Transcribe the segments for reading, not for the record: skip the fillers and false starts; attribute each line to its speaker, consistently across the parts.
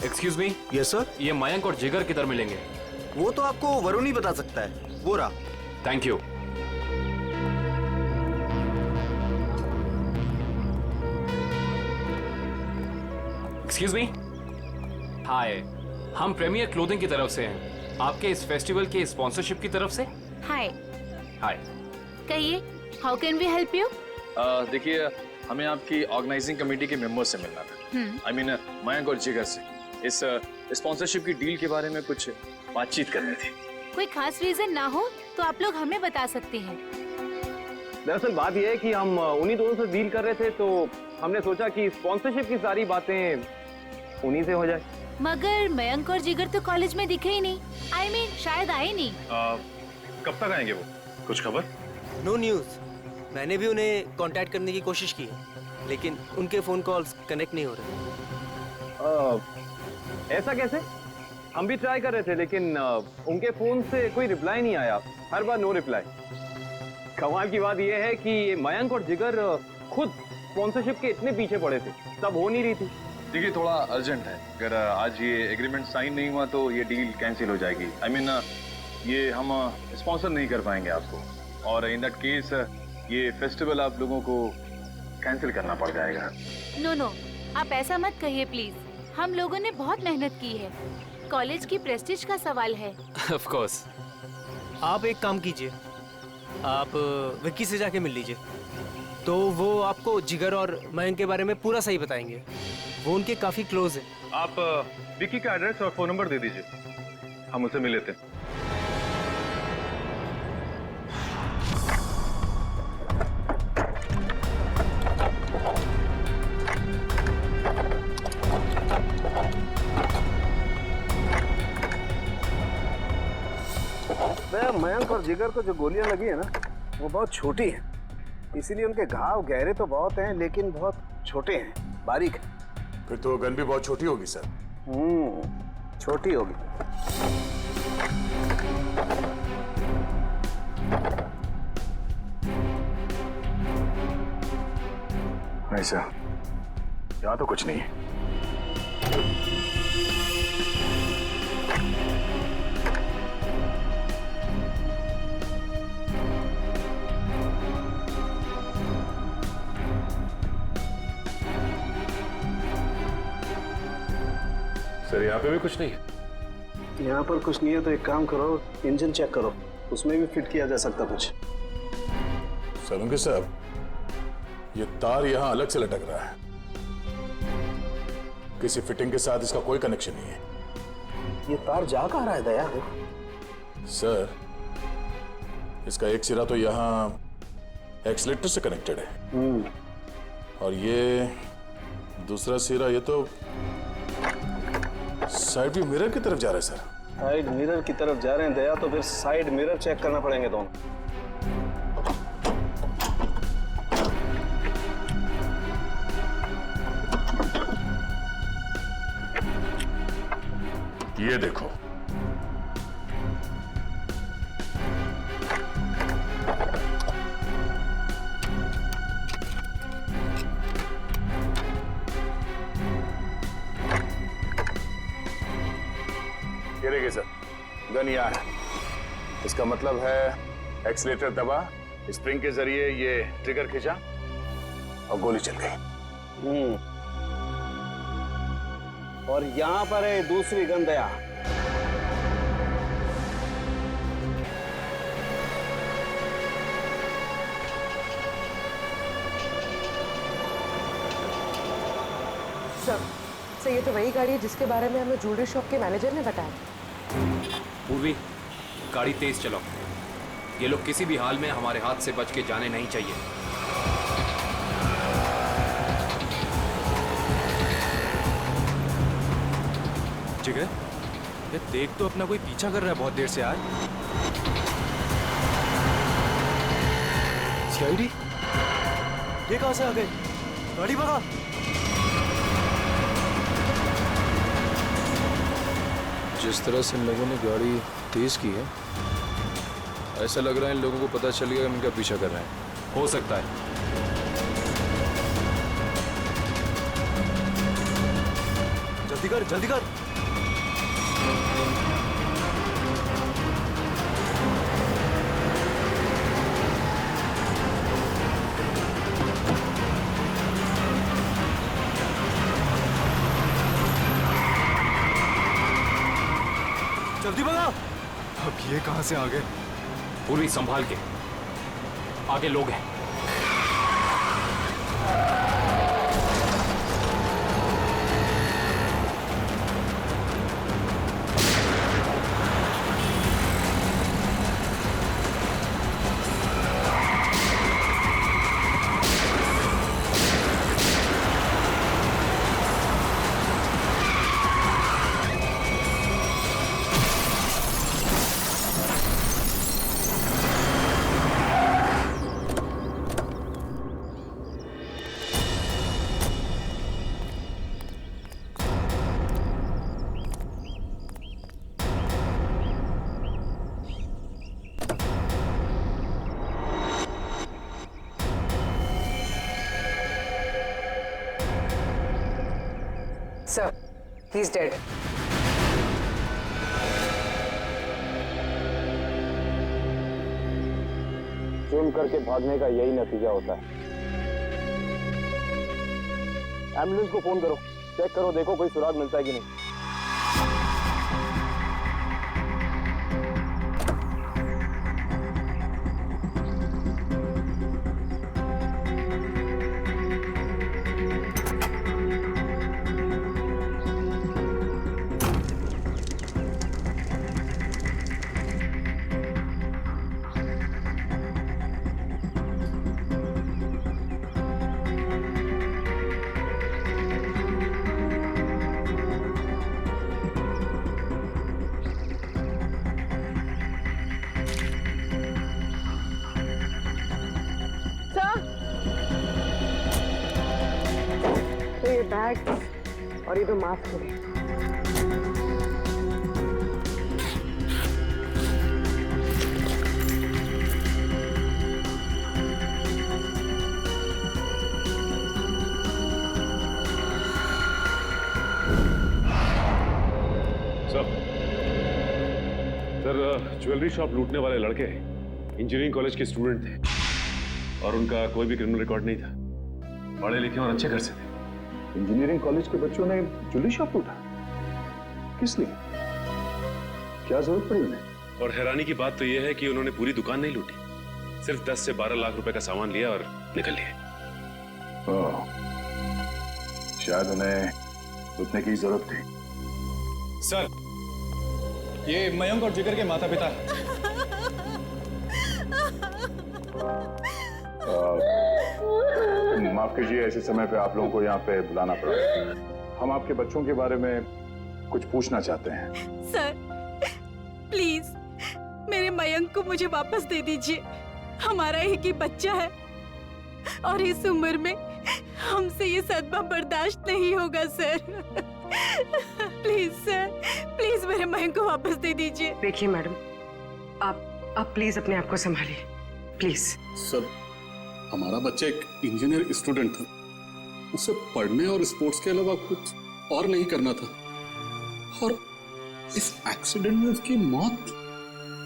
Speaker 1: Excuse me.
Speaker 2: Yes sir.
Speaker 1: ये मयंक और जिगर किधर मिलेंगे?
Speaker 2: वो तो आपको वरुण ही बता सकता है, वो रहा।
Speaker 1: Thank you. Excuse me. Hi, हम प्रीमियर क्लोथिंग की तरफ से हैं, आपके इस फेस्टिवल के स्पॉन्सरशिप की तरफ से।
Speaker 3: हाय।
Speaker 1: हाय।
Speaker 3: कहिए, how can we help you?
Speaker 4: देखिए, हमें आपकी ऑर्गेनाइजिंग कमेटी के मेंबर से मिलना था। आई मीन मयंक और जिगर से इस स्पॉन्सरशिप की डील के बारे में कुछ बातचीत करनी थी।
Speaker 3: कोई खास रीजन ना हो तो आप लोग हमें बता सकते हैं।
Speaker 5: दरअसल बात यह है कि हम उन्हीं दोनों से डील कर रहे थे, तो हमने सोचा कि स्पॉन्सरशिप की सारी बातें उन्हीं से हो जाए।
Speaker 3: मगर मयंक और जिगर तो कॉलेज में दिखे ही नहीं। I mean, शायद आए नहीं।
Speaker 4: कब तक आएंगे वो? कुछ खबर?
Speaker 2: No news. मैंने भी उन्हें कांटेक्ट करने की कोशिश की है, लेकिन उनके फोन कॉल्स कनेक्ट नहीं हो रहे।
Speaker 5: ऐसा कैसे? हम भी ट्राई कर रहे थे, लेकिन उनके फोन से कोई रिप्लाई नहीं आया। हर बार नो रिप्लाई। कमाल की बात यह है कि मयंक और जिगर खुद स्पॉन्सरशिप के इतने पीछे पड़े थे, तब हो नहीं रही थी।
Speaker 4: देखिए, थोड़ा अर्जेंट है। अगर आज ये एग्रीमेंट साइन नहीं हुआ तो ये डील कैंसिल हो जाएगी। आई मीन ये हम स्पॉन्सर नहीं कर पाएंगे आपको, और इन दैट केस ये फेस्टिवल आप लोगों को कैंसिल करना पड़ जाएगा।
Speaker 3: नो नो, आप ऐसा मत कहिए प्लीज। हम लोगों ने बहुत मेहनत की है। कॉलेज की प्रेस्टीज का सवाल है।
Speaker 1: Of course.
Speaker 2: आप एक काम कीजिए, आप विक्की से जाके मिल लीजिए, तो वो आपको जिगर और मयंक के बारे में पूरा सही बताएंगे। वो उनके काफी क्लोज है।
Speaker 4: आप विकी का एड्रेस और फोन नंबर दे दीजिए, हम उसे मिल लेते हैं।
Speaker 6: मयंक और जिगर को जो गोलियां लगी है ना, वो बहुत छोटी हैं, इसीलिए उनके घाव गहरे तो बहुत हैं, लेकिन बहुत छोटे हैं, बारीक हैं।
Speaker 7: फिर तो गन भी बहुत छोटी होगी सर।
Speaker 6: छोटी होगी।
Speaker 7: नहीं सर, यहाँ तो कुछ नहीं है।
Speaker 4: सर, यहाँ पे भी कुछ नहीं है।
Speaker 6: यहाँ पर कुछ नहीं है तो एक काम करो, इंजन चेक करो, उसमें भी फिट किया जा सकता कुछ।
Speaker 7: सलूंगे साहब, ये तार यहाँ अलग से लटक रहा है, किसी फिटिंग के साथ इसका कोई कनेक्शन नहीं है।
Speaker 6: ये तार जा कहाँ रहा है दया?
Speaker 7: सर, इसका एक सिरा तो यहाँ एक्सीलेटर से कनेक्टेड है, और ये दूसरा सिरा ये तो साइड व्यू मिरर की तरफ जा रहा है सर।
Speaker 6: साइड मिरर की तरफ जा रहे हैं दया, तो फिर साइड मिरर चेक करना पड़ेंगे दोनों।
Speaker 7: ये देखो, ये देखिए सर, गन यहाँ है। इसका मतलब है एक्सीलेटर दबा, स्प्रिंग के जरिए ये ट्रिगर खींचा और गोली चल गई।
Speaker 6: और यहाँ पर है दूसरी गन दया।
Speaker 8: सर, ये तो वही गाड़ी है जिसके बारे में हमें ज्वेलरी शॉप के मैनेजर ने बताया।
Speaker 1: पूर्वी, गाड़ी तेज चलाओ। ये लोग किसी भी हाल में हमारे हाथ से बच के जाने नहीं चाहिए।
Speaker 9: जिगर, ये देख तो अपना कोई पीछा कर रहा है बहुत देर से यार।
Speaker 2: सीआईडी? ये कहाँ से आ गए? गाड़ी भगा।
Speaker 10: जिस तरह से इन लोगों ने गाड़ी तेज की है, ऐसा लग रहा है इन लोगों को पता चल गया कि हम इनका पीछा कर रहे हैं।
Speaker 1: हो सकता है।
Speaker 9: जल्दी जल्दी कर जल्दी कर। जल्दी भगा।
Speaker 10: अब ये कहां से आ गए?
Speaker 1: पूरी संभाल के, आगे लोग हैं।
Speaker 8: Sir, he's dead.
Speaker 5: जुल्म करके भागने का यही नतीजा होता है। एम्बुलेंस को फोन करो, चेक करो, देखो कोई सुराग मिलता है कि नहीं।
Speaker 8: तो ये बैग और ये 2 मास्क हो गए।
Speaker 11: सर, ज्वेलरी शॉप लूटने वाले लड़के इंजीनियरिंग कॉलेज के स्टूडेंट थे और उनका कोई भी क्रिमिनल रिकॉर्ड नहीं था। पढ़े लिखे और अच्छे घर से थे।
Speaker 7: इंजीनियरिंग कॉलेज के बच्चों ने ज्वेलरी शॉप लूटा? किस लिए? क्या जरूरत पड़ी उन्हें?
Speaker 11: और हैरानी की बात तो यह है कि उन्होंने पूरी दुकान नहीं लूटी, सिर्फ 10 से 12 लाख रुपए का सामान लिया और निकल लिए।
Speaker 7: शायद उन्हें लूटने की जरूरत थी।
Speaker 9: सर, ये मयंक और जिगर के माता पिता हैं।
Speaker 7: माफ कीजिए, ऐसे समय पे आप लोगों को यहाँ पे बुलाना पड़ा। हम आपके बच्चों के बारे में कुछ पूछना चाहते हैं।
Speaker 12: सर, प्लीज मेरे मयंक को मुझे वापस दे दीजिए। हमारा एक ही बच्चा है और इस उम्र में हमसे ये सदमा बर्दाश्त नहीं होगा सर। प्लीज सर, प्लीज मेरे मयंक को वापस दे दीजिए।
Speaker 8: देखिए मैडम, आप प्लीज अपने आप को संभालिए, प्लीज।
Speaker 13: सर, हमारा बच्चा एक इंजीनियर स्टूडेंट था, उसे पढ़ने और स्पोर्ट्स के अलावा कुछ और नहीं करना था, और इस एक्सीडेंट में उसकी मौत।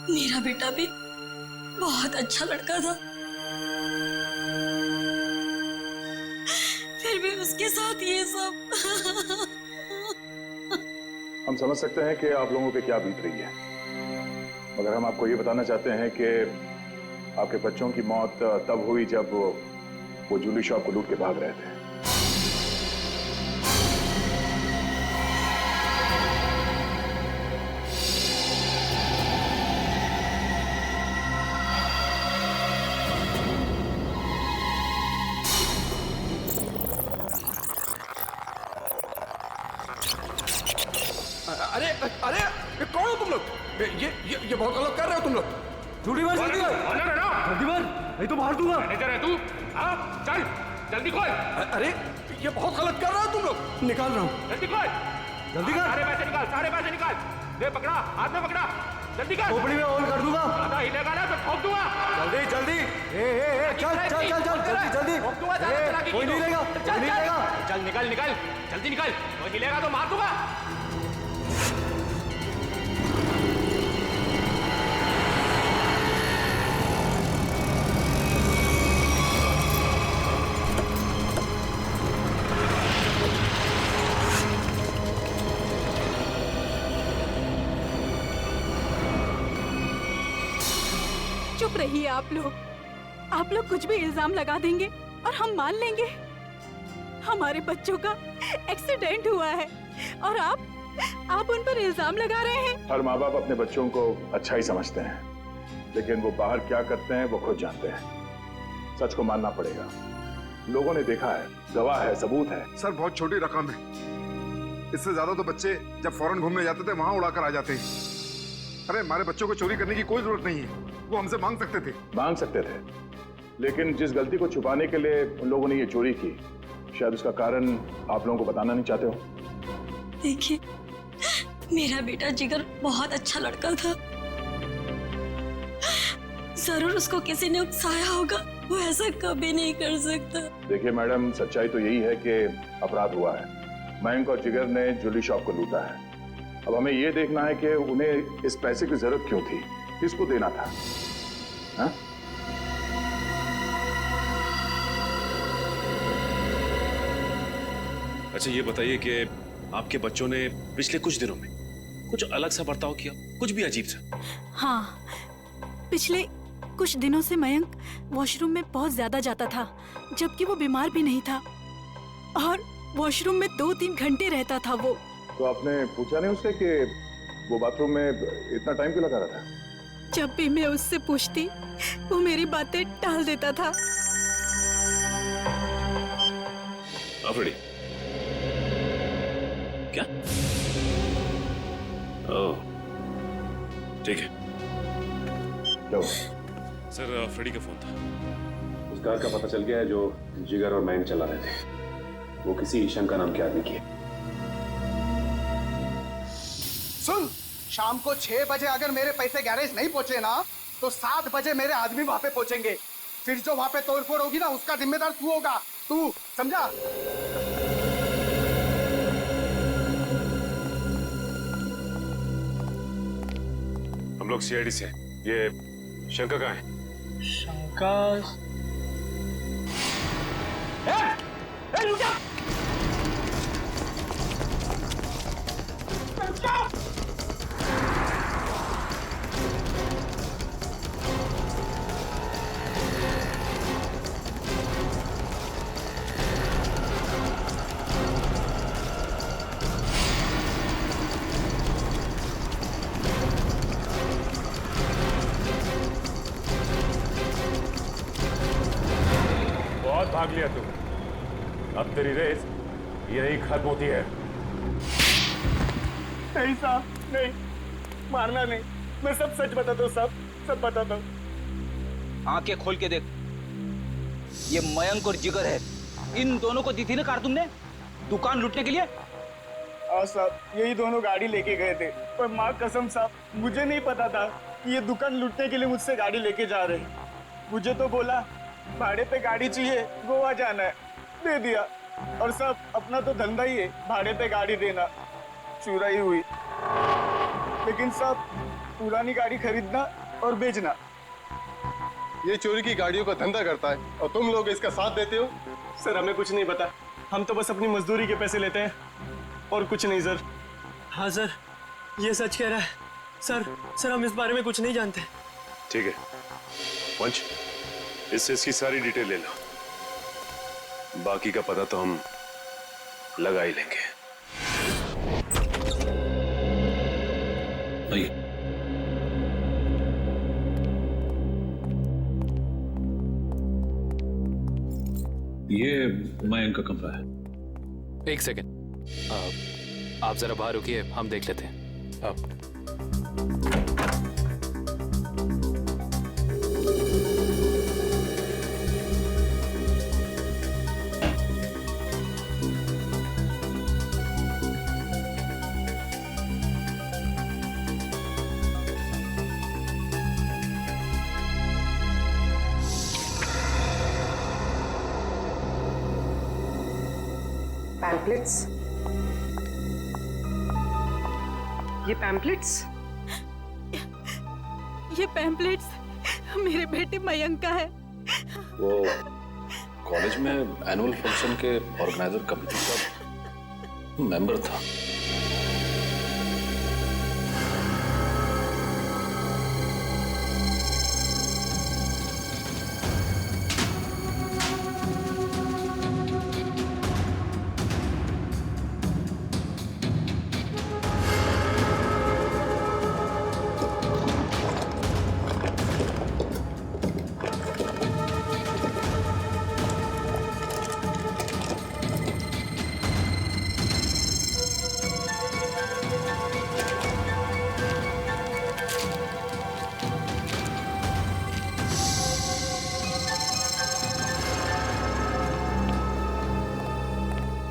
Speaker 12: मेरा बेटा भी बहुत अच्छा लड़का था, फिर भी उसके साथ ये सब।
Speaker 7: हम समझ सकते हैं कि आप लोगों पे क्या बीत रही है, मगर हम आपको ये बताना चाहते हैं कि आपके बच्चों की मौत तब हुई जब वो ज्वेलरी शॉप को लूट के भाग रहे थे।
Speaker 9: अरे अरे, ये कौन हो तुम लोग? ये बहुत गलत कर रहे हो तुम लोग। जल्दी मार, जल्दी मार, जल्दी मार, नहीं तो मार दूंगा। मैनेजर है तू? हाँ, चल जल्दी खोल। अरे ये बहुत गलत कर रहे हो तुम लोग। निकाल रहा हूँ, जल्दी खोल, जल्दी कर। सारे पैसे निकाल, सारे पैसे निकाल। दे, पकड़ा, हाथ में पकड़ा, जल्दी कर। खोपड़ी में ऑन कर दूंगा। ज़्यादा हिलेगा ना तो ठोक दूंगा। जल्दी जल्दी, चल चल चल चल, जल्दी जल्दी। कोई नहीं लेगा, कोई नहीं लेगा।
Speaker 1: चल निकल निकल, जल्दी निकल, वो हिलेगा तो मार दूंगा।
Speaker 12: चुप रहिए आप लोग कुछ भी इल्जाम लगा देंगे और हम मान लेंगे। हमारे बच्चों का एक्सीडेंट हुआ है और आप उन पर इल्जाम लगा रहे हैं।
Speaker 7: हर माँ बाप अपने बच्चों को अच्छा ही समझते हैं, लेकिन वो बाहर क्या करते हैं वो खुद जानते हैं। सच को मानना पड़ेगा, लोगों ने देखा है, गवाह है, सबूत है।
Speaker 9: सर बहुत छोटी रकम है, इससे ज्यादा तो बच्चे जब फॉरेन घूमने जाते थे वहां उड़ाकर आ जाते हैं। अरे हमारे बच्चों को चोरी करने की कोई जरूरत नहीं है, वो हमसे मांग सकते थे, लेकिन जिस गलती को छुपाने के लिए उन लोगों ने ये चोरी की, शायद उसका कारण आप लोगों को बताना नहीं चाहते हो।
Speaker 14: देखिए, मेरा बेटा जिगर बहुत अच्छा लड़का था, जरूर उसको किसी ने उकसाया होगा, वो ऐसा कभी नहीं कर सकता।
Speaker 7: देखिए मैडम, सच्चाई तो यही है कि अपराध हुआ है। मयंक और जिगर ने ज्वेलरी शॉप को लूटा है। अब हमें ये देखना है कि उन्हें इस पैसे की जरूरत क्यों थी, किसको देना था। हा?
Speaker 11: अच्छा ये बताइए कि आपके बच्चों ने पिछले कुछ दिनों में कुछ अलग सा बर्ताव किया, कुछ भी अजीब सा?
Speaker 12: हाँ, पिछले कुछ दिनों से मयंक वॉशरूम में बहुत ज्यादा जाता था, जबकि वो बीमार भी नहीं था, और वॉशरूम में 2-3 घंटे रहता था वो।
Speaker 7: तो आपने पूछा नहीं उससे कि वो बाथरूम में इतना टाइम क्यों लगा रहा था?
Speaker 12: जब भी मैं उससे पूछती, वो मेरी बातें टाल देता था।
Speaker 11: अफरीदी, क्या? ओह, ठीक है।
Speaker 7: लो।
Speaker 11: सर, फ्रेडी का फोन था।
Speaker 4: उस कार का पता चल गया है जो जिगर और मयंक चला रहे थे। वो किसी ईशन का नाम के आदमी की है।
Speaker 6: सुन, शाम को 6 बजे अगर मेरे पैसे गैरेज नहीं पहुंचे ना, तो 7 बजे मेरे आदमी वहां पे पहुंचेंगे। फिर जो वहां पे तोड़फोड़ होगी ना, उसका जिम्मेदार तू होगा। तू समझा?
Speaker 11: हम लोग सीआईडी से हैं। ये शंकर कहाँ है?
Speaker 2: शंकर?
Speaker 6: रुक जा!
Speaker 11: बहुत भाग लिया तू, अब तेरी रेस यही खत्म होती है।
Speaker 6: नहीं साहब, नहीं, मारना नहीं। मैं सब सच बताता हूँ साहब, सब बताता हूँ।
Speaker 15: आंखें खोल के देख, ये मयंक और जिगर है। इन दोनों को दी थी ना कार तुमने दुकान लूटने के लिए?
Speaker 6: हाँ साहब, यही दोनों गाड़ी लेके गए थे, पर माँ कसम साहब, मुझे नहीं पता था कि ये दुकान लूटने के लिए मुझसे गाड़ी लेके जा रहे हैं। मुझे तो बोला भाड़े पे गाड़ी चाहिए, गोवा जाना है, दे दिया। और साहब, अपना तो धंधा ही है भाड़े पे गाड़ी देना। चुराई हुई, लेकिन साहब पुरानी गाड़ी खरीदना और बेचना।
Speaker 16: ये चोरी की गाड़ियों का धंधा करता है और तुम लोग इसका साथ देते हो।
Speaker 5: सर, हमें कुछ नहीं पता, हम तो बस अपनी मजदूरी के पैसे लेते हैं और कुछ नहीं सर।
Speaker 2: हाँ सर, ये सच कह रहा है। सर हम इस बारे में कुछ नहीं जानते।
Speaker 11: ठीक है पंच, इससे इसकी सारी डिटेल ले लो, बाकी का पता तो हम लगा ही लेंगे।
Speaker 13: ये मयंक का कमरा है।
Speaker 1: एक सेकेंड, आप जरा बाहर रुकिए, हम देख लेते हैं। आप
Speaker 8: पैम्पलेट्स? ये पैम्पलेट्स?
Speaker 12: ये पैम्पलेट्स मेरे बेटे मयंक का है।
Speaker 13: वो कॉलेज में एनुअल फंक्शन के ऑर्गेनाइजर कमेटी का मेंबर था।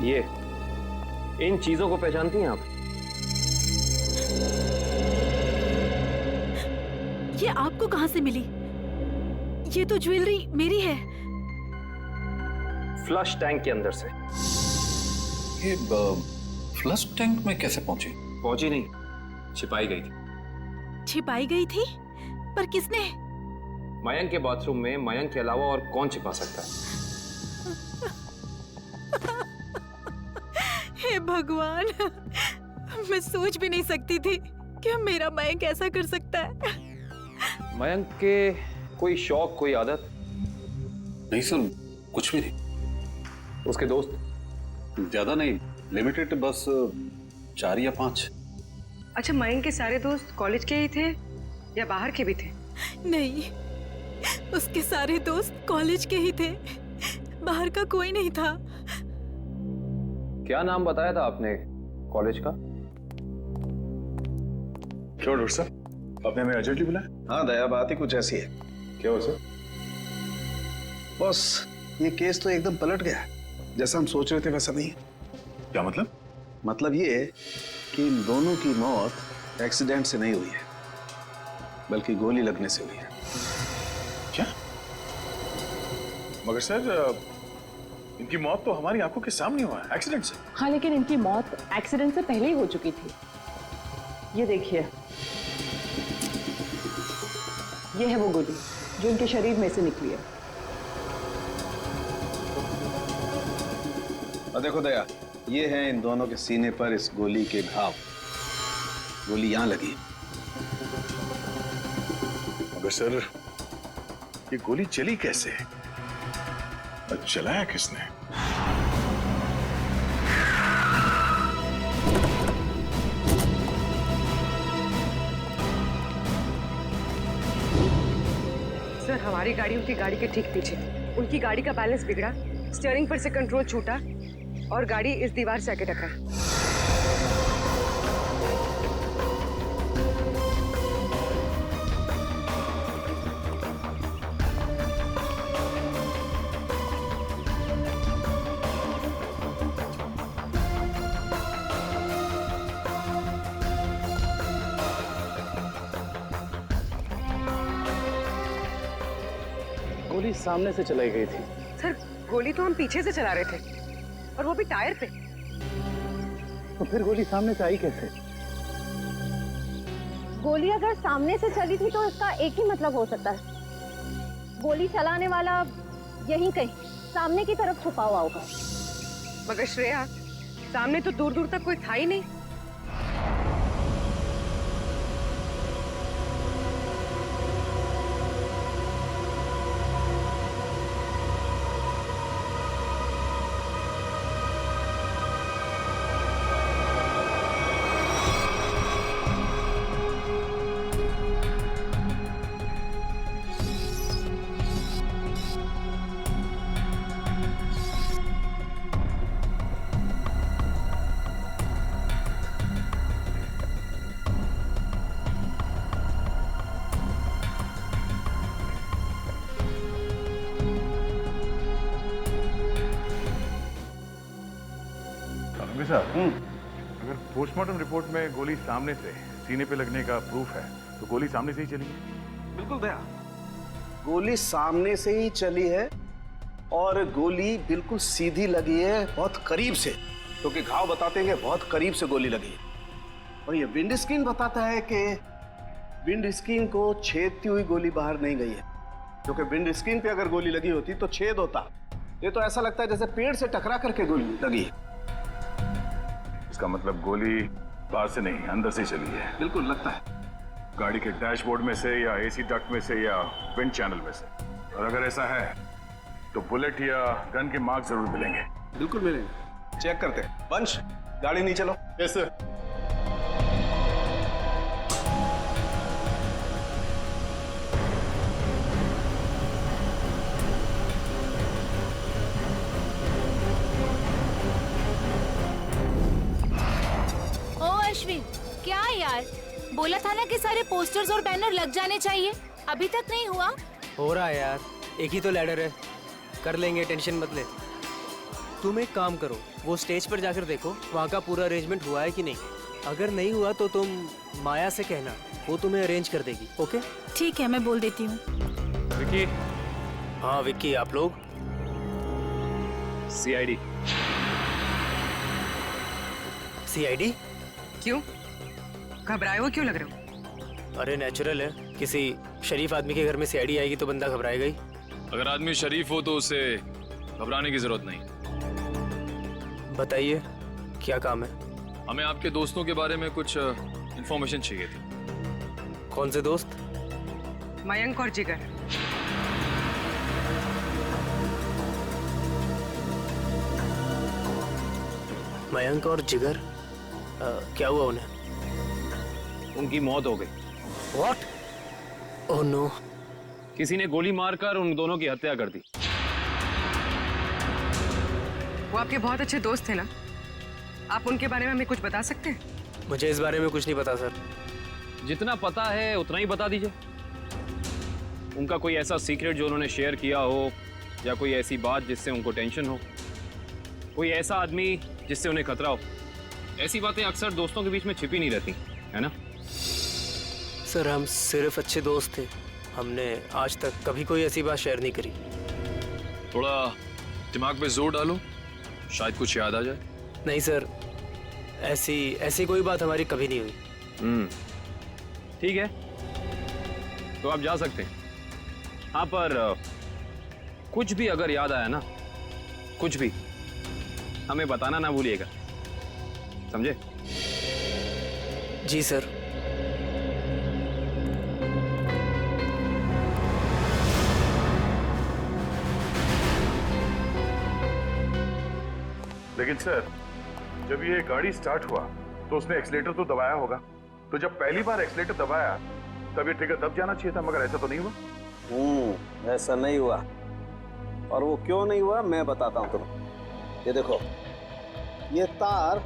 Speaker 5: ये इन चीजों को पहचानती हैं आप?
Speaker 12: ये आपको कहां से मिली? ये तो ज्वेलरी मेरी है।
Speaker 5: फ्लश टैंक के अंदर से।
Speaker 13: ये फ्लश टैंक में कैसे पहुंची?
Speaker 5: पहुंची नहीं, छिपाई गई थी।
Speaker 12: छिपाई गई थी? पर किसने?
Speaker 5: मयंक के बाथरूम में मयंक के अलावा और कौन छिपा सकता है?
Speaker 12: हे भगवान, मैं सोच भी नहीं सकती थी कि मेरा मयंक ऐसा कर सकता है।
Speaker 5: मयंक के कोई शौक, कोई आदत?
Speaker 13: नहीं सर, कुछ भी नहीं।
Speaker 5: उसके दोस्त?
Speaker 13: ज्यादा नहीं, लिमिटेड, बस 4 या 5।
Speaker 8: अच्छा, मयंक के सारे दोस्त कॉलेज के ही थे या बाहर के भी थे?
Speaker 12: नहीं, उसके सारे दोस्त कॉलेज के ही थे, बाहर का कोई नहीं था।
Speaker 5: क्या नाम बताया था आपने कॉलेज का?
Speaker 4: क्यों डॉक्टर साहब, आपने हमें अर्जेंटली बुलाया?
Speaker 6: हाँ दया, बात ही कुछ ऐसी है।
Speaker 4: क्या हुआ सर?
Speaker 6: बस ये केस तो एकदम पलट गया। जैसा हम सोच रहे थे वैसा नहीं है।
Speaker 4: क्या मतलब?
Speaker 6: मतलब ये है कि इन दोनों की मौत एक्सीडेंट से नहीं हुई है, बल्कि गोली लगने से हुई है।
Speaker 4: क्या? मगर सर, इनकी मौत तो हमारी आंखों के सामने हुआ है, एक्सीडेंट से।
Speaker 17: हाँ, लेकिन इनकी मौत एक्सीडेंट से पहले ही हो चुकी थी। ये देखिए, ये है वो गोली जो इनके शरीर में से निकली है।
Speaker 6: और देखो दया, ये है इन दोनों के सीने पर इस गोली के घाव। गोली यहां लगी।
Speaker 4: मगर सर, ये गोली चली कैसे? और चलाया किसने?
Speaker 8: सर, हमारी गाड़ी उनकी गाड़ी के ठीक पीछे। उनकी गाड़ी का बैलेंस बिगड़ा, स्टीयरिंग पर से कंट्रोल छूटा और गाड़ी इस दीवार से आके टकरा।
Speaker 5: गोली सामने से चलाई गई थी।
Speaker 8: सर, गोली तो हम पीछे से चला रहे थे और वो भी टायर पे।
Speaker 5: तो फिर गोली सामने से आई कैसे?
Speaker 18: गोली अगर सामने से चली थी तो इसका एक ही मतलब हो सकता है, गोली चलाने वाला यहीं कहीं सामने की तरफ छुपा हुआ होगा।
Speaker 8: मगर श्रेया, सामने तो दूर दूर तक कोई था ही नहीं।
Speaker 11: अगर पोस्टमार्टम रिपोर्ट में गोली सामने से सीने पे लगने का प्रूफ है तो गोली सामने से ही चली है।
Speaker 6: बिल्कुल दया, गोली सामने से ही चली है और गोली बिल्कुल सीधी लगी है, बहुत करीब से।
Speaker 19: क्योंकि घाव बताते हैं कि बहुत करीब से गोली लगी है। और ये विंड स्क्रीन बताता है कि विंड स्क्रीन को छेदती हुई गोली बाहर नहीं गई है, क्योंकि विंड स्क्रीन पे अगर गोली लगी होती तो छेद होता। ये तो ऐसा लगता है जैसे पेड़ से टकरा करके गोली लगी है।
Speaker 7: इसका मतलब गोली बाहर से नहीं, अंदर से चली है।
Speaker 19: बिल्कुल लगता है।
Speaker 7: गाड़ी के डैशबोर्ड में से या एसी डक्ट में से या विंड चैनल में से। और अगर ऐसा है तो बुलेट या गन के मार्क जरूर मिलेंगे।
Speaker 19: बिल्कुल मिलेंगे, चेक करते हैं। वंश, गाड़ी नीचे लो।
Speaker 16: Yes sir.
Speaker 3: ओ अश्विन, क्या यार, बोला था ना कि सारे पोस्टर्स और बैनर लग जाने चाहिए, अभी तक नहीं हुआ।
Speaker 2: हो रहा है यार, एक ही तो लैडर है, कर लेंगे, टेंशन मत ले। तुम एक काम करो, वो स्टेज पर जाकर देखो वहाँ का पूरा अरेंजमेंट हुआ है कि नहीं। अगर नहीं हुआ तो तुम माया से कहना, वो तुम्हें अरेंज कर देगी। ओके
Speaker 12: ठीक है, मैं बोल देती हूँ।
Speaker 1: विक्की।
Speaker 2: हाँ विक्की, आप लोग?
Speaker 1: सीआईडी।
Speaker 2: सीआईडी?
Speaker 8: क्यों? घबराए हो क्यों लग रहे हो?
Speaker 2: अरे नेचुरल है, किसी शरीफ आदमी के घर में सीआईडी आएगी तो बंदा घबराएगा ही।
Speaker 10: अगर आदमी शरीफ हो तो उसे घबराने की जरूरत नहीं।
Speaker 2: बताइए क्या काम है?
Speaker 10: हमें आपके दोस्तों के बारे में कुछ इंफॉर्मेशन चाहिए थी।
Speaker 2: कौन से दोस्त?
Speaker 8: मयंक और जिगर।
Speaker 2: मयंक और जिगर? क्या हुआ उन्हें?
Speaker 1: उनकी मौत हो गई।
Speaker 2: What? Oh no!
Speaker 1: किसी ने गोली मारकर उन दोनों की हत्या कर दी।
Speaker 8: वो आपके बहुत अच्छे दोस्त थे ना, आप उनके बारे में हमें कुछ बता सकते हैं?
Speaker 2: मुझे इस बारे में कुछ नहीं पता सर।
Speaker 1: जितना पता है उतना ही बता दीजिए। उनका कोई ऐसा सीक्रेट जो उन्होंने शेयर किया हो, या कोई ऐसी बात जिससे उनको टेंशन हो, कोई ऐसा आदमी जिससे उन्हें खतरा हो। ऐसी बातें अक्सर दोस्तों के बीच में छिपी नहीं रहती, है ना?
Speaker 2: सर हम सिर्फ अच्छे दोस्त थे, हमने आज तक कभी कोई ऐसी बात शेयर नहीं करी।
Speaker 10: थोड़ा दिमाग पे जोर डालो, शायद कुछ याद आ जाए।
Speaker 2: नहीं सर, ऐसी कोई बात हमारी कभी नहीं हुई।
Speaker 1: ठीक है, तो आप जा सकते हैं। हाँ, पर कुछ भी अगर याद आया ना, कुछ भी, हमें बताना ना भूलिएगा, समझे?
Speaker 2: जी सर।
Speaker 7: लेकिन सर, जब ये गाड़ी स्टार्ट हुआ तो उसने एक्सीलेटर तो दबाया होगा, तो जब पहली बार एक्सीलेटर दबाया तब ये ट्रिगर दब जाना चाहिए था, मगर ऐसा तो नहीं हुआ।
Speaker 19: ऐसा नहीं हुआ। और वो क्यों नहीं हुआ मैं बताता हूँ तुम्हें। ये देखो, ये तार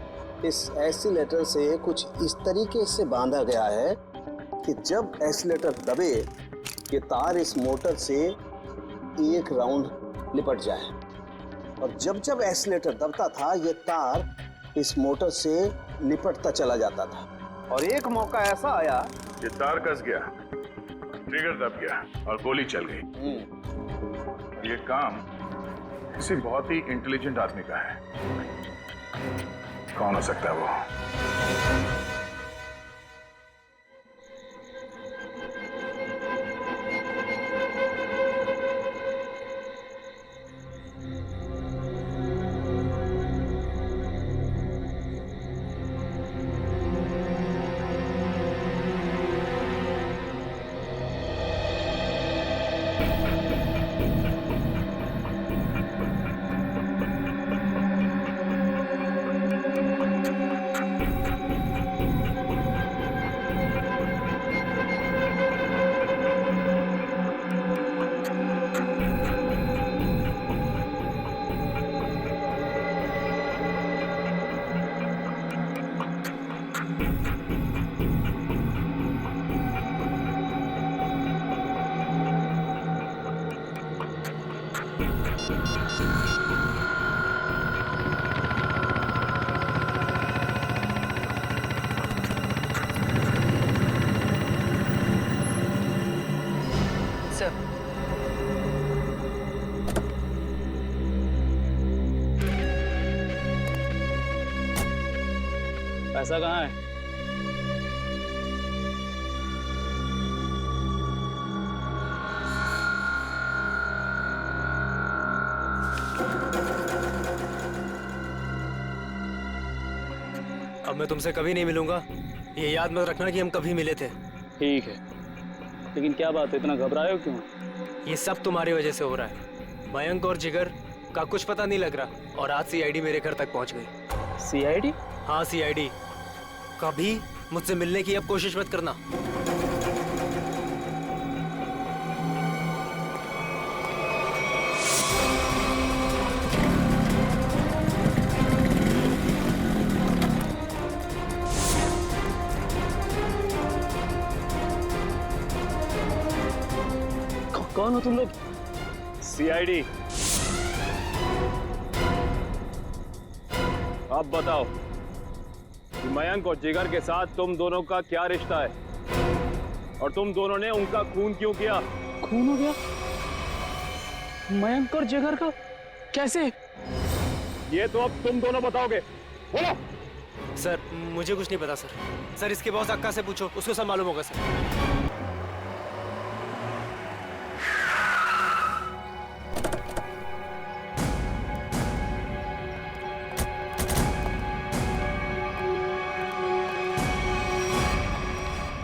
Speaker 19: इस एक्सीलेटर से कुछ इस तरीके से बांधा गया है कि जब एक्सीलेटर दबे ये तार इस मोटर से एक राउंड लिपट जाए, और जब जब एक्सीलेटर दबता था ये तार इस मोटर से लिपटता चला जाता था। और एक मौका ऐसा आया,
Speaker 7: ये तार कस गया, ट्रिगर दब गया और गोली चल गई। ये काम किसी बहुत ही इंटेलिजेंट आदमी का है। कौन हो सकता है वो?
Speaker 15: पैसा कहाँ है?
Speaker 2: अब मैं तुमसे कभी नहीं मिलूंगा, ये याद मत रखना कि हम कभी मिले थे।
Speaker 15: ठीक है, लेकिन क्या बात है, इतना घबराए हो क्यों?
Speaker 2: ये सब तुम्हारी वजह से हो रहा है। मयंक और जिगर का कुछ पता नहीं लग रहा और आज सीआईडी मेरे घर तक पहुंच गई।
Speaker 15: सीआईडी?
Speaker 2: हाँ सीआईडी। कभी मुझसे मिलने की अब कोशिश मत करना।
Speaker 15: कौन हो तुम लोग?
Speaker 1: सीआईडी। अब बताओ कि मयंक और जिगर के साथ तुम दोनों का क्या रिश्ता है और तुम दोनों ने उनका खून क्यों किया?
Speaker 15: खून हो गया? मयंक और जिगर का? कैसे?
Speaker 1: ये तो अब तुम दोनों बताओगे। बोलो।
Speaker 2: सर मुझे कुछ नहीं पता सर। सर इसके बॉस अक्का से पूछो, उसको सब मालूम होगा सर।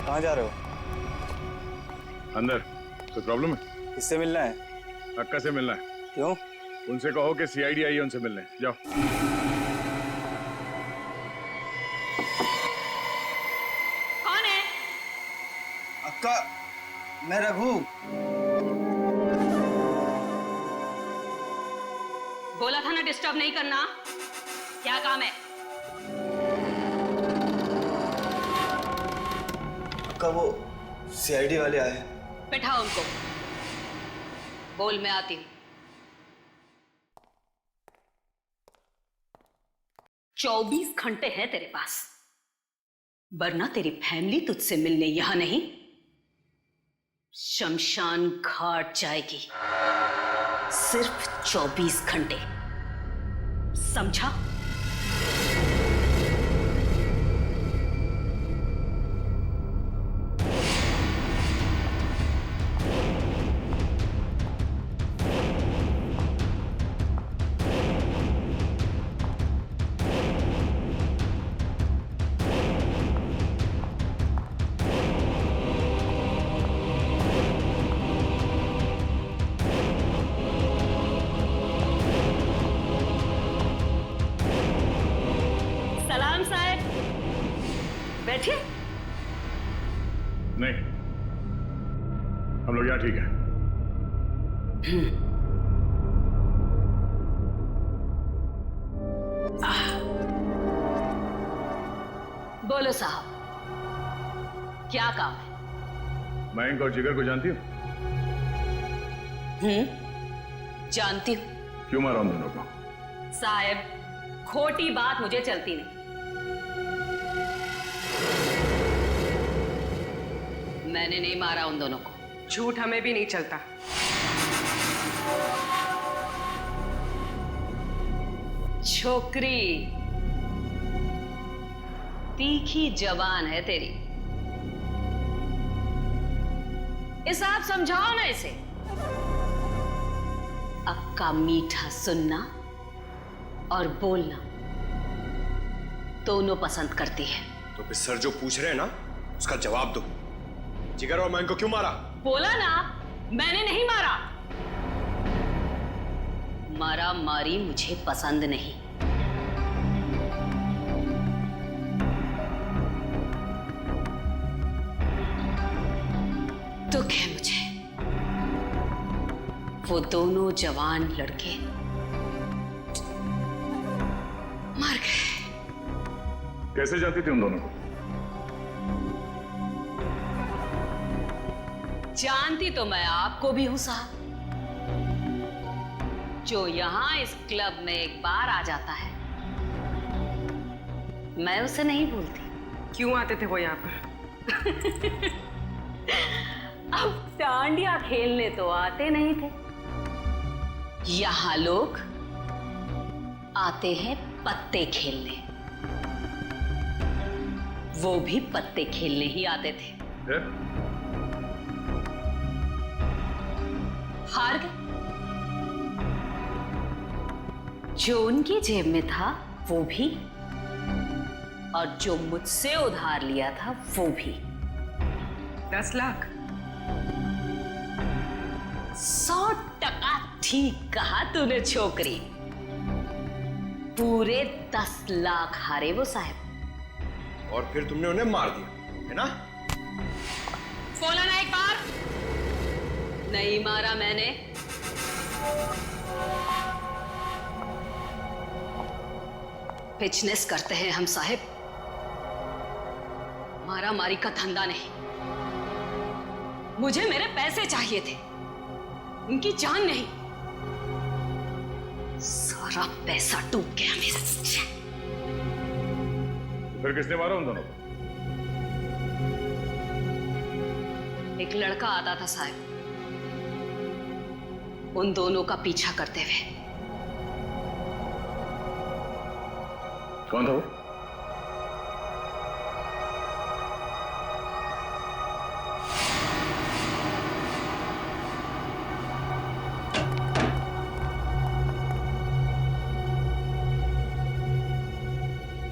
Speaker 6: कहाँ जा रहे हो?
Speaker 7: अंदर। कोई प्रॉब्लम है?
Speaker 6: किससे मिलना है?
Speaker 7: अक्का से मिलना है।
Speaker 6: क्यों?
Speaker 7: उनसे कहो कि सीआईडी आई है उनसे मिलने। जाओ।
Speaker 12: कौन है?
Speaker 6: अक्का, मैं रघु।
Speaker 12: बोला था ना डिस्टर्ब नहीं करना। क्या काम है?
Speaker 6: अक्का वो सीआईडी वाले आए।
Speaker 12: बैठाओ उनको। बोल, मैं आती हूँ। 24 घंटे हैं तेरे पास, वरना तेरी फैमिली तुझसे मिलने यहां नहीं, शमशान घाट जाएगी। सिर्फ 24 घंटे, समझा? बैठिए।
Speaker 7: नहीं, हम लोग यहाँ ठीक है।
Speaker 12: बोलो साहब, क्या काम है?
Speaker 7: मयंक और जिगर को जानती हो?
Speaker 12: जानती हूँ।
Speaker 7: क्यों मारा उन दोनों को?
Speaker 12: साहब, खोटी बात मुझे चलती नहीं। मैंने नहीं मारा उन दोनों को।
Speaker 8: झूठ हमें भी नहीं चलता।
Speaker 12: छोकरी तीखी जबान है तेरी, इस आप समझाओ ना इसे। अक्का मीठा सुनना और बोलना दोनों पसंद करती है।
Speaker 20: तो फिर सर जो पूछ रहे हैं ना, उसका जवाब दो। जिगर और मयंक को क्यों मारा?
Speaker 12: बोला ना, मैंने नहीं मारा। मारा मारी मुझे पसंद नहीं। दुख है मुझे, वो दोनों जवान लड़के मर गए।
Speaker 7: कैसे जानती थी उन दोनों को?
Speaker 12: जानती तो मैं आपको भी हूं साहब। जो यहां इस क्लब में एक बार आ जाता है, मैं उसे नहीं भूलती।
Speaker 8: क्यों आते थे वो यहाँ पर?
Speaker 12: अब डांडिया खेलने तो आते नहीं थे, यहां लोग आते हैं पत्ते खेलने।
Speaker 14: वो भी पत्ते खेलने ही आते थे। हार गए। जो उनकी जेब में था वो भी, और जो मुझसे उधार लिया था वो भी।
Speaker 8: 10 लाख।
Speaker 14: 100% ठीक कहा तूने छोकरी। पूरे 10 लाख हारे वो साहब।
Speaker 20: और फिर तुमने उन्हें मार दिया, है ना?
Speaker 14: बोला ना एक बार? नहीं मारा मैंने। बिजनेस करते हैं हम साहब, मारा मारी का धंधा नहीं। मुझे मेरे पैसे चाहिए थे, उनकी जान नहीं। सारा पैसा डूब गया मेरा।
Speaker 11: फिर किसने मारा उन दोनों को?
Speaker 14: एक लड़का आता था साहब, उन दोनों का पीछा करते हुए।
Speaker 11: कौन था वो?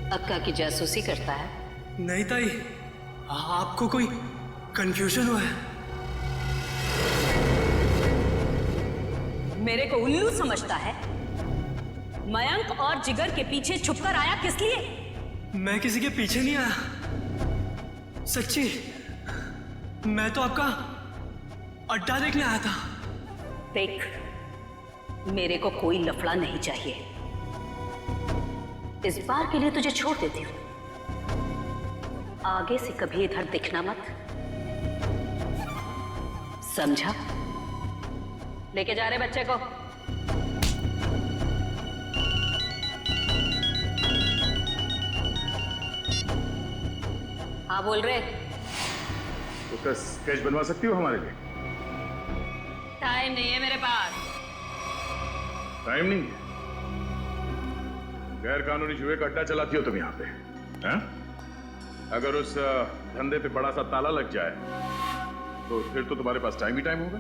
Speaker 14: अक्का की जासूसी करता है?
Speaker 2: नहीं ताई, आपको कोई कंफ्यूजन हुआ है?
Speaker 14: मेरे को उल्लू समझता है? मयंक और जिगर के पीछे छुपकर आया किस लिए?
Speaker 2: मैं किसी के पीछे नहीं आया, सच्ची। मैं तो आपका अड्डा देखने आया था।
Speaker 14: देख, मेरे को कोई लफड़ा नहीं चाहिए। इस बार के लिए तुझे छोड़ देती हूँ, आगे से कभी इधर दिखना मत, समझा? लेके जा रहे बच्चे को। हाँ बोल रहे।
Speaker 11: उसका स्केच बनवा सकती हो हमारे लिए?
Speaker 14: टाइम नहीं है मेरे पास।
Speaker 11: टाइम नहीं है? गैर कानूनी जुए का अड्डा चलाती हो तुम यहाँ पे, हैं? अगर उस धंधे पे बड़ा सा ताला लग जाए तो फिर तो तुम्हारे पास टाइम ही टाइम होगा।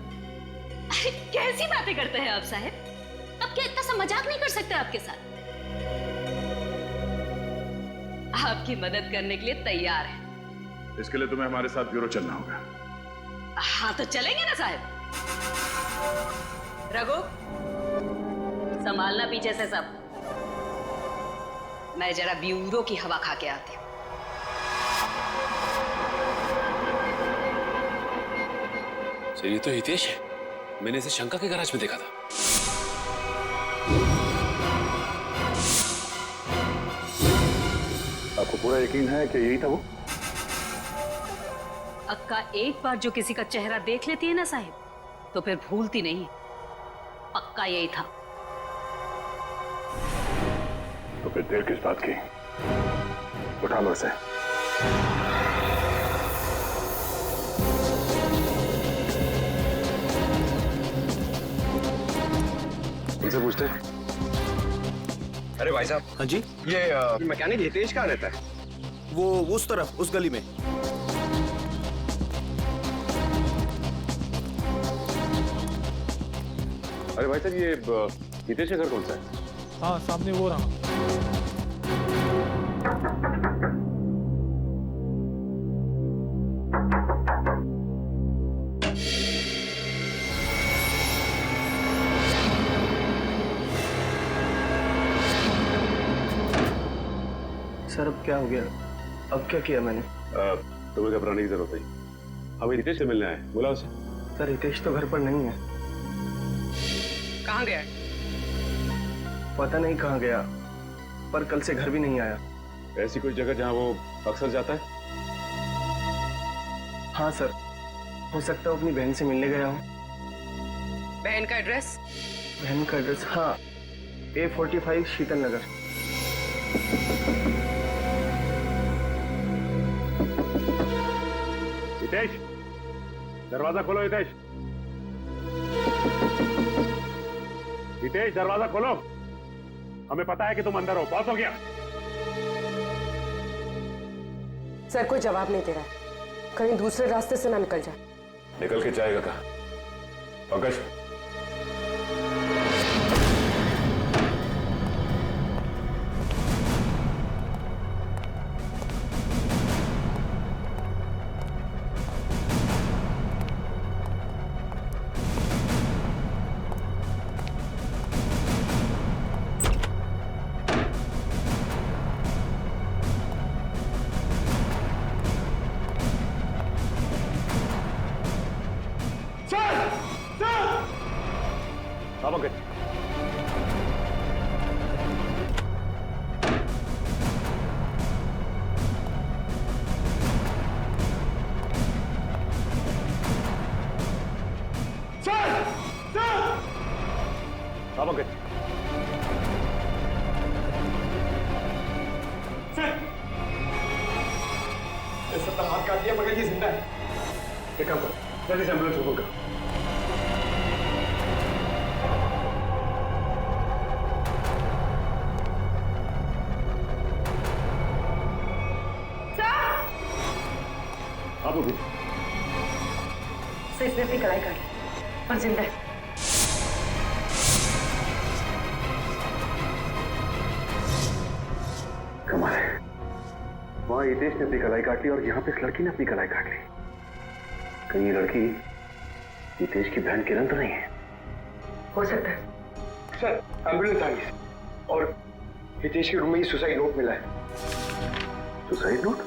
Speaker 14: अरे कैसी बातें करते हैं आप साहब? अब क्या इतना सा मजाक नहीं कर सकते आपके साथ? आपकी मदद करने के लिए तैयार है।
Speaker 11: इसके लिए तुम्हें हमारे साथ ब्यूरो चलना होगा।
Speaker 14: हाँ तो चलेंगे ना साहब। रघु, संभालना पीछे से सब। मैं जरा ब्यूरो की हवा खा के आती हूँ।
Speaker 21: सर ये तो हितेश है, मैंने इसे शंका के गैराज में देखा था।
Speaker 11: आपको पूरा यकीन है कि यही था वो?
Speaker 14: अक्का एक बार जो किसी का चेहरा देख लेती है ना साहिब, तो फिर भूलती नहीं। पक्का यही था।
Speaker 11: तो फिर देर किस बात की? उठा लो इसे।
Speaker 20: इनसे पूछते हैं। अरे भाई साहब।
Speaker 22: हाँ जी।
Speaker 20: ये मैकेनिक हितेश कहाँ रहता है?
Speaker 22: वो उस तरफ, उस गली में।
Speaker 11: अरे भाई साहब, ये हितेश का घर कौन सा है?
Speaker 23: हाँ सामने वो रहा।
Speaker 6: सर अब क्या हो गया? अब क्या किया मैंने?
Speaker 11: तुम्हें घबराने की जरूरत नहीं, हमें हितेश से मिलना है। बोला उसे।
Speaker 6: सर हितेश तो घर पर नहीं है।
Speaker 8: कहाँ गया?
Speaker 6: पता नहीं कहाँ गया, पर कल से घर भी नहीं आया।
Speaker 11: ऐसी कोई जगह जहाँ वो अक्सर जाता है?
Speaker 6: हाँ सर, हो सकता है अपनी बहन से मिलने गया हूँ।
Speaker 8: बहन का एड्रेस?
Speaker 6: बहन का एड्रेस, हाँ, A45 शीतल नगर।
Speaker 11: हितेश, दरवाजा खोलो। हितेश, हितेश दरवाजा खोलो। हमें पता है कि तुम अंदर हो। बहुत हो गया।
Speaker 8: सर कोई जवाब नहीं दे रहा है, कहीं दूसरे रास्ते से ना निकल जाए।
Speaker 11: निकल के जाएगा कहाँ? पंकज,
Speaker 20: हाथ काट दिया मगर ये जिंदा है। एक काम करो, जल्दी से एम्बुलेंस को फोन करो। आप लोग
Speaker 8: इसने अपनी कलाई काटी और जिंदा है।
Speaker 11: कमाल है, वहां हितेश ने अपनी कलाई काट ली और यहाँ पे इस लड़की ने अपनी कलाई काट ली। कहीं ये लड़की हितेश की बहन किरण तो नहीं है?
Speaker 8: हो सकता है।
Speaker 20: सर एम्बुलेंस आ गई और हितेश के रूम में ही सुसाइड नोट मिला है।
Speaker 11: Suicide note?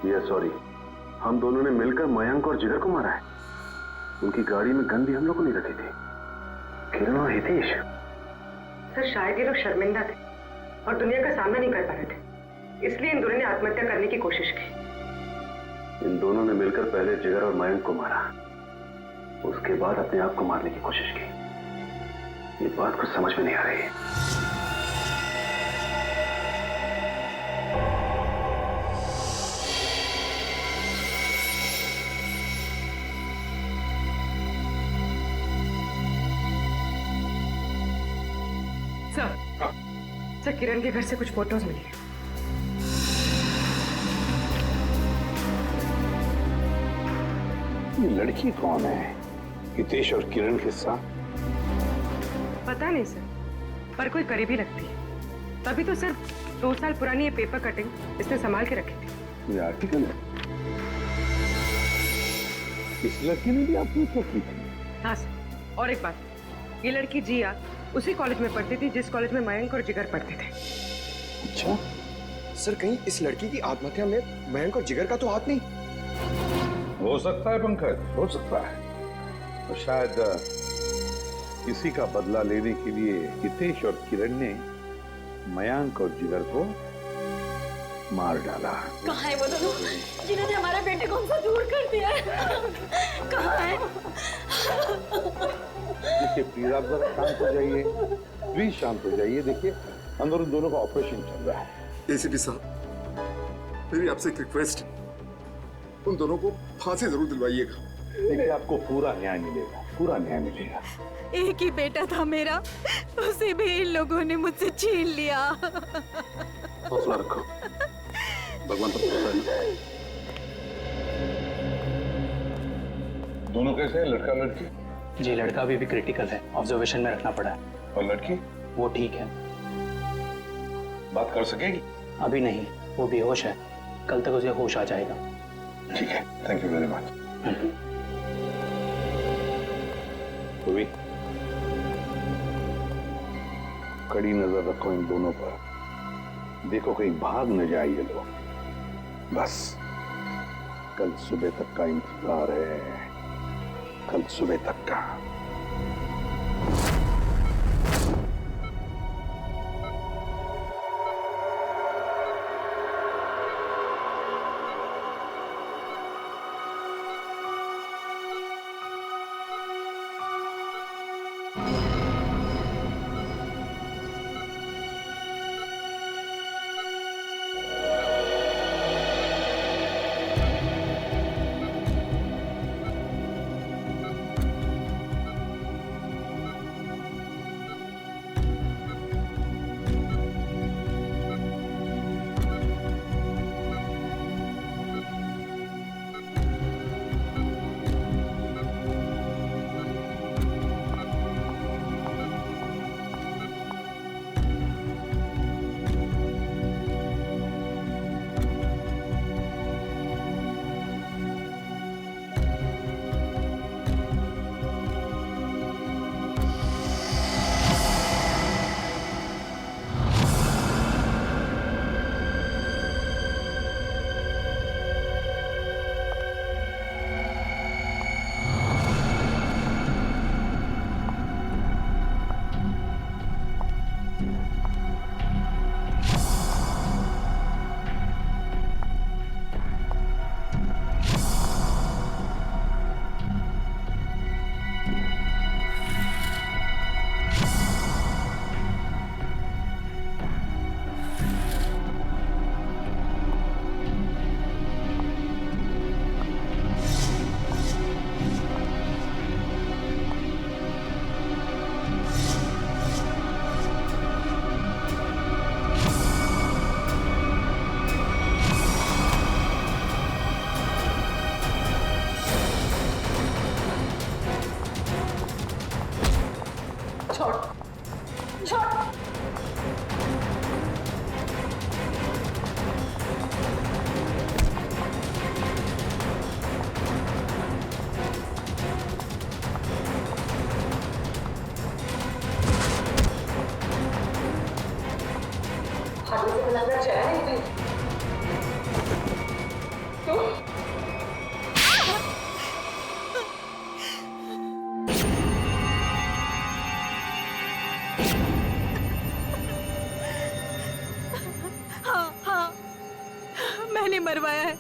Speaker 11: ये सॉरी, हम दोनों ने मिलकर मयंक और जिगर को मारा है। उनकी गाड़ी में गन भी हम लोगों ने रखी थी। किरण और हितेश।
Speaker 8: सर शायद ये लोग शर्मिंदा थे और दुनिया का सामना नहीं कर पा रहे थे, इसलिए इन दोनों ने आत्महत्या करने की कोशिश की।
Speaker 11: इन दोनों ने मिलकर पहले जिगर और मयंक को मारा, उसके बाद अपने आप को मारने की कोशिश की। ये बात कुछ समझ में नहीं आ रही है।
Speaker 8: सर किरण के घर से कुछ फोटोज मिली है।
Speaker 7: ये लड़की कौन है? हितेश और किरण के साथ?
Speaker 8: पता नहीं सर, पर कोई करीबी लगती है। तभी तो सर 2 साल पुरानी ये पेपर कटिंग इसने संभाल के रखी थी।
Speaker 7: ये आर्टिकल है। इस लड़की ने भी आत्महत्या की थी?
Speaker 8: हाँ सर, और एक बात, ये लड़की जिया उसी कॉलेज में पढ़ती थी जिस कॉलेज में मयंक और जिगर पढ़ते थे।
Speaker 20: अच्छा सर, कहीं इस लड़की की आत्महत्या में मयंक और जिगर का तो हाथ नहीं?
Speaker 7: हो सकता है पंकज, हो सकता है। तो शायद किसी का बदला लेने के लिए हितेश और किरण ने मयंक और जिगर को मार डाला।
Speaker 12: कहाँ है वो दोनों जिन्होंने हमारे बेटे को हमसे दूर कर दिया है? कहाँ है?
Speaker 7: देखिए प्लीज आप जरा शांत हो जाइए, प्लीज शांत हो जाइए। देखिए अंदर उन दोनों का ऑपरेशन चल रहा है।
Speaker 16: एसीपी साहब, मेरी आपसे एक रिक्वेस्ट, उन दोनों को फांसी जरूर दिलवाइएगा।
Speaker 7: देखिए आपको पूरा न्याय मिलेगा, पूरा न्याय मिलेगा।
Speaker 12: एक ही बेटा था मेरा, उसे भी इन लोगों ने मुझसे छीन लिया।
Speaker 16: हौसला रखो, भगवान पर भरोसा है।
Speaker 7: दोनों कैसे हैं, लड़का लड़की?
Speaker 2: जी लड़का अभी भी क्रिटिकल है, ऑब्जर्वेशन में रखना पड़ा है।
Speaker 7: और लड़की?
Speaker 2: वो ठीक है,
Speaker 7: बात कर सकेगी?
Speaker 2: अभी नहीं, वो बेहोश है, कल तक उसे होश आ जाएगा।
Speaker 7: ठीक है, थैंक यू वेरी मच। कड़ी नजर रखो इन दोनों पर, देखो कहीं भाग न जाए ये लोग। बस कल सुबह तक का इंतजार है, कल सुबह तक का।
Speaker 8: से मिलाकर जाया नहीं तो
Speaker 12: हाँ, मैंने मरवाया है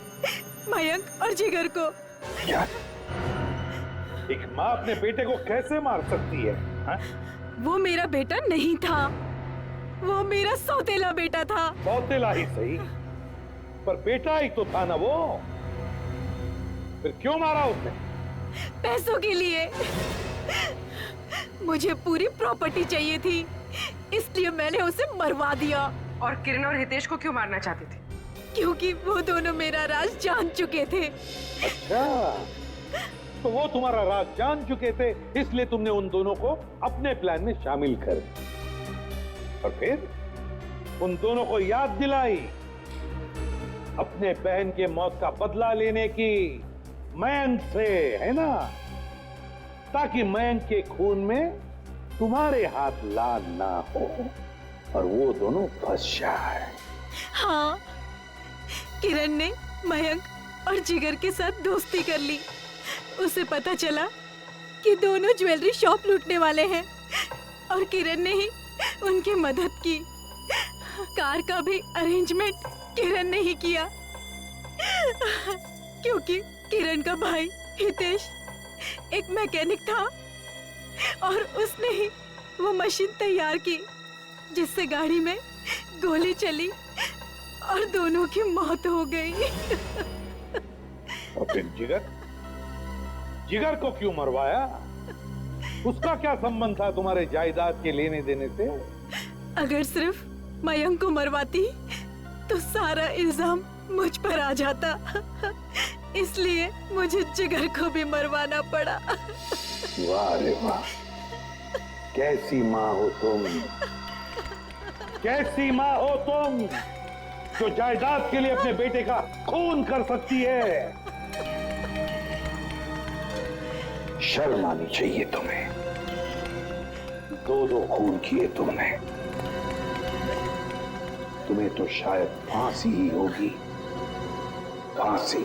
Speaker 12: मयंक और जिगर को।
Speaker 9: क्या? एक माँ अपने बेटे को कैसे मार सकती है? हा?
Speaker 12: वो मेरा बेटा नहीं था, वो मेरा सौतेला बेटा था।
Speaker 9: सौतेला ही सही, पर बेटा ही तो था ना वो। फिर क्यों मारा उसने?
Speaker 12: पैसों के लिए। मुझे पूरी प्रॉपर्टी चाहिए थी, इसलिए मैंने उसे मरवा दिया।
Speaker 8: और किरण और हितेश को क्यों मारना चाहते थे?
Speaker 12: क्योंकि वो दोनों मेरा राज जान चुके थे।
Speaker 9: अच्छा, तो वो तुम्हारा राज जान चुके थे, इसलिए तुमने उन दोनों को अपने प्लान में शामिल कर दिया। और फिर उन दोनों को याद दिलाई अपने बहन के मौत का बदला लेने की मयंक से, है ना? ताकि मयंक के खून में तुम्हारे हाथ लाल ना हो और वो दोनों फंस जाए।
Speaker 12: हाँ, किरण ने मयंक और जिगर के साथ दोस्ती कर ली। उसे पता चला कि दोनों ज्वेलरी शॉप लूटने वाले हैं और किरण ने ही उनकी मदद की। कार का भी अरेंजमेंट किरण ने ही किया, क्योंकि किरण का भाई हितेश एक मैकेनिक था और उसने ही वो मशीन तैयार की जिससे गाड़ी में गोली चली और दोनों की मौत हो गई।
Speaker 9: और फिर जिगर को क्यों मरवाया? उसका क्या संबंध था तुम्हारे जायदाद के लेने देने से?
Speaker 12: अगर सिर्फ मयंक को मरवाती तो सारा इल्जाम मुझ पर आ जाता, इसलिए मुझे जिगर को भी मरवाना पड़ा।
Speaker 9: वाह रे वाह, कैसी माँ हो तुम, कैसी माँ हो तुम जो जायदाद के लिए अपने बेटे का खून कर सकती है। शर्म आनी चाहिए तुम्हें। दो खून किए तुमने, तुम्हें तो शायद फांसी ही होगी, फांसी।